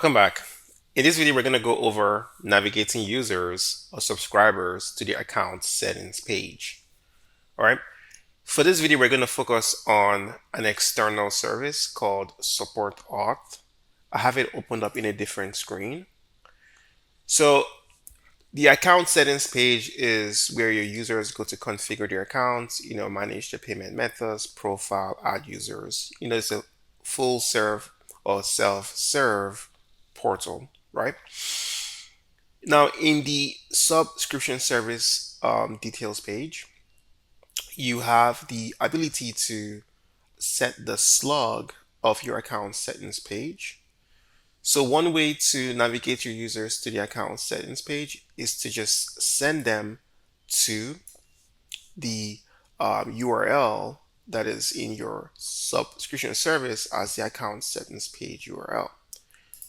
Welcome back. In this video, we're going to go over navigating users or subscribers to the account settings page. All right. For this video, we're going to focus on an external service called Support Auth. I have it opened up in a different screen. So the account settings page is where your users go to configure their accounts, manage their payment methods, profile, add users. It's a full serve or self-serve portal, right? Now, in the subscription service details page, you have the ability to set the slug of your account settings page. So one way to navigate your users to the account settings page is to just send them to the URL that is in your subscription service as the account settings page URL.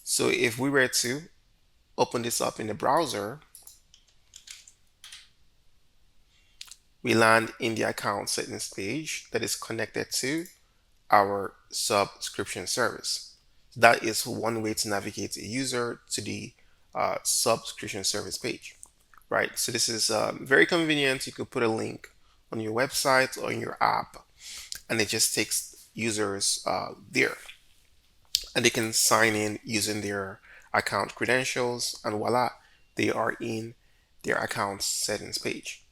So if we were to open this up in the browser, we land in the account settings page that is connected to our subscription service. That is one way to navigate a user to the subscription service page, right? So this is very convenient. You could put a link on your website or in your app, and it just takes users there, and they can sign in using their account credentials, and voila, they are in their account settings page.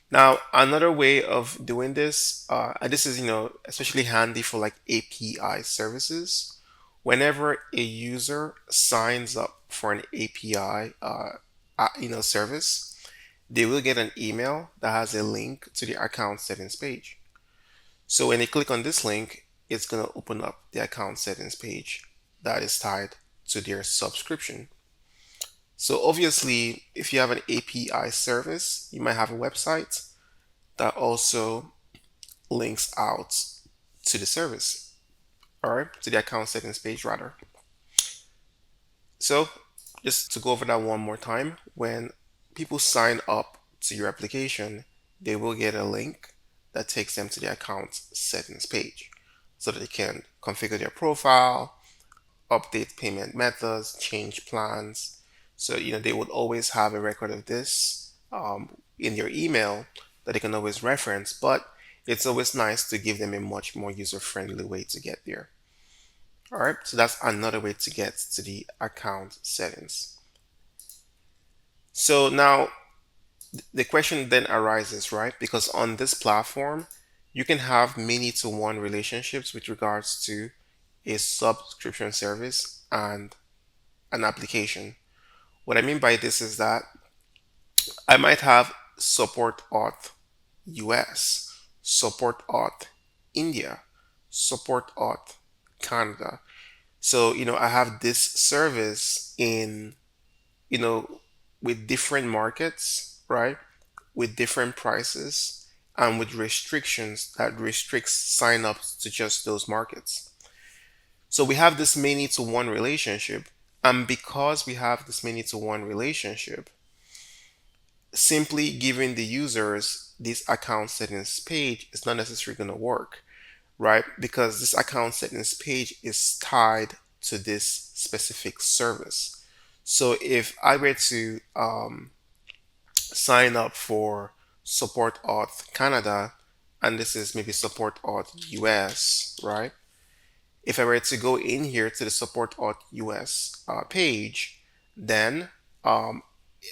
Now, another way of doing this, and this is, especially handy for like API services. Whenever a user signs up for an API, service, they will get an email that has a link to the account settings page. So when they click on this link, it's going to open up the account settings page that is tied to their subscription. So obviously, if you have an API service, you might have a website that also links out to the service, all right, to the account settings page rather. So just to go over that one more time, when people sign up to your application, they will get a link that takes them to the account settings page so that they can configure their profile, update payment methods, change plans. So, they would always have a record of this in your email that they can always reference, but it's always nice to give them a much more user-friendly way to get there. All right, so that's another way to get to the account settings. So now the question then arises, right? Because on this platform, you can have many-to-one relationships with regards to a subscription service and an application. What I mean by this is that I might have support auth US, support auth India, support auth Canada. So, I have this service in, with different markets, right? With different prices and with restrictions that restricts signups to just those markets. So we have this many-to-one relationship. And because we have this many-to-one relationship, simply giving the users this account settings page is not necessarily going to work, right? Because this account settings page is tied to this specific service. So if I were to sign up for support auth Canada, and this is maybe support auth US, right? If I were to go in here to the support auth US page, then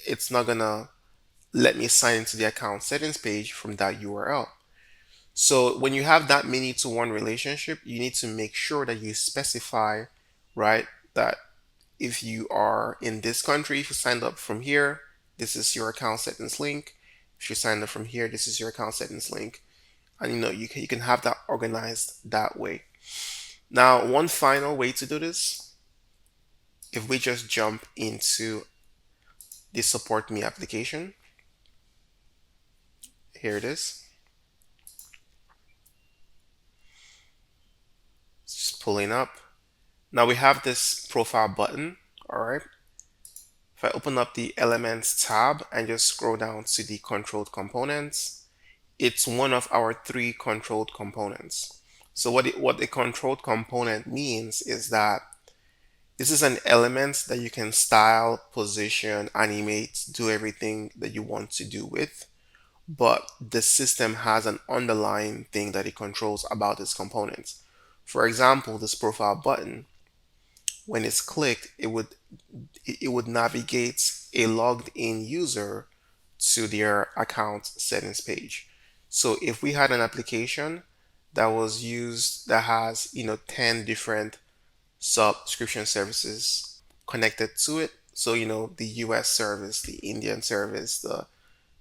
it's not gonna let me sign into the account settings page from that URL. So when you have that many-to-one relationship, you need to make sure that you specify, right, that if you are in this country, if you signed up from here, this is your account settings link. If you signed up from here, this is your account settings link. And you can have that organized that way. Now, one final way to do this, if we just jump into the Support Me application, here it is. It's just pulling up. Now we have this profile button, all right? If I open up the Elements tab and just scroll down to the controlled components, it's one of our 3 controlled components. So what a controlled component means is that This is an element that you can style, position, animate, do everything that you want to do with, but the system has an underlying thing that it controls about its components. For example, this profile button, when it's clicked, it would navigate a logged in user to their account settings page. So if we had an application that was used that has 10 different subscription services connected to it, so the US service, the Indian service, the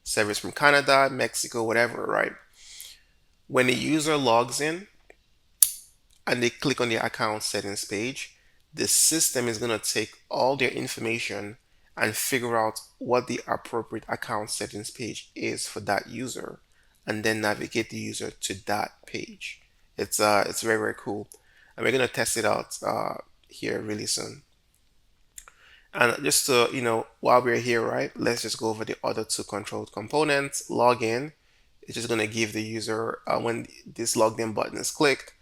service from Canada, Mexico, whatever, right? When a user logs in and they click on the account settings page, the system is going to take all their information and figure out what the appropriate account settings page is for that user and then navigate the user to that page. It's very, very cool. And we're going to test it out here really soon. And just to, while we're here, right, let's just go over the other two controlled components. Login is just going to give the user, when this logged in button is clicked,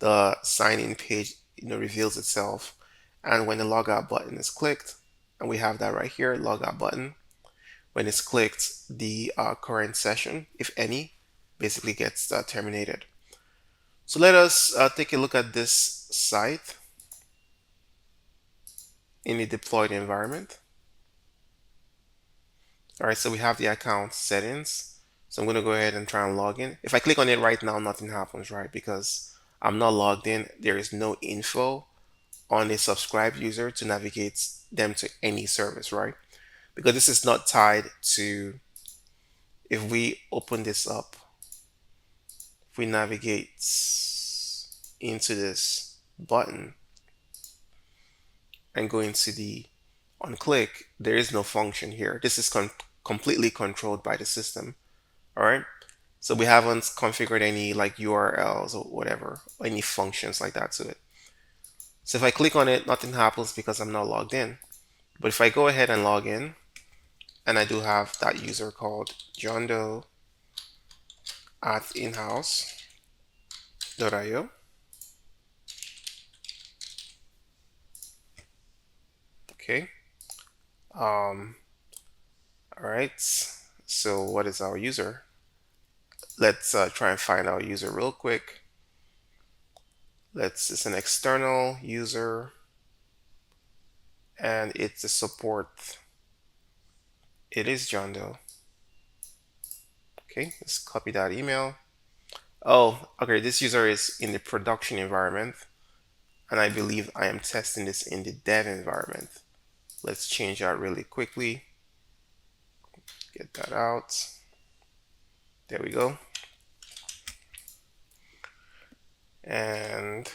the sign in page, reveals itself. And when the logout button is clicked, and we have that right here, logout button, when it's clicked, the current session, if any, basically gets terminated. So let us take a look at this site in the deployed environment. All right, so we have the account settings. So I'm going to go ahead and try and log in. If I click on it right now, nothing happens, right? Because I'm not logged in. There is no info on a subscribed user to navigate them to any service, right? Because this is not tied to, if we open this up, if we navigate into this button and go into the on click, there is no function here. This is completely controlled by the system. All right. So we haven't configured any like URLs or whatever, any functions like that to it. So if I click on it, nothing happens because I'm not logged in. But if I go ahead and log in, and I do have that user called John Doe at inhouse.io. Okay. All right. So what is our user? Let's try and find our user real quick. It's an external user and it's a support. It is John Doe. Okay, let's copy that email. Oh, okay, this user is in the production environment and I believe I am testing this in the dev environment. Let's change that really quickly. Get that out. There we go. And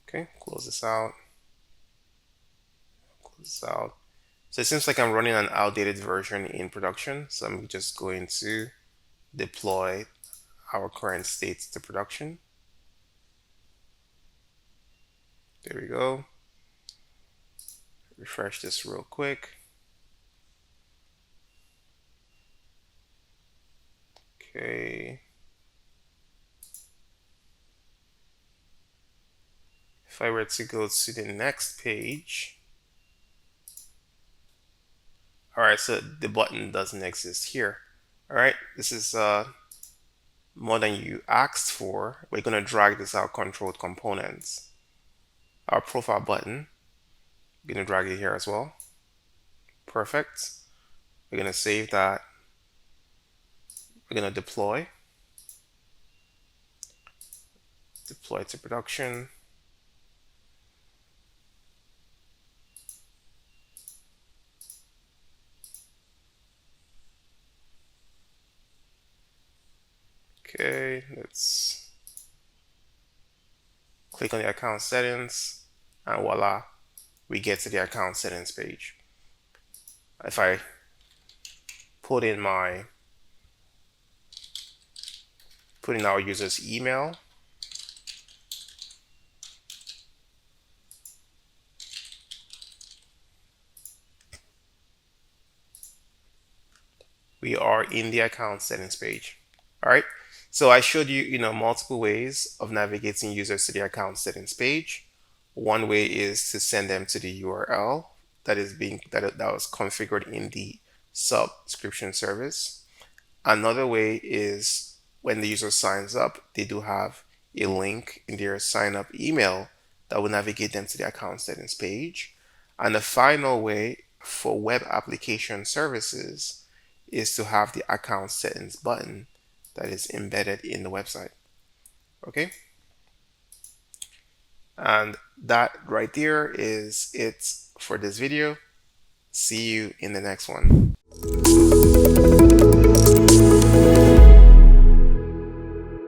okay, close this out. Close this out. So it seems like I'm running an outdated version in production. So I'm just going to deploy our current state to production. There we go. Refresh this real quick. Okay. If I were to go to the next page, all right, so the button doesn't exist here. All right, this is more than you asked for. We're gonna drag this out controlled components. Our profile button, we're gonna drag it here as well. Perfect. We're gonna save that. We're gonna deploy to production. Okay, let's click on the account settings and voila, we get to the account settings page. If I put in our user's email, we are in the account settings page. All right, So I showed you, multiple ways of navigating users to the account settings page. One way is to send them to the URL that was configured in the subscription service. Another way is when the user signs up, they do have a link in their sign up email that will navigate them to the account settings page. And the final way for web application services is to have the account settings button that is embedded in the website. Okay? And that right there is it for this video. See you in the next one.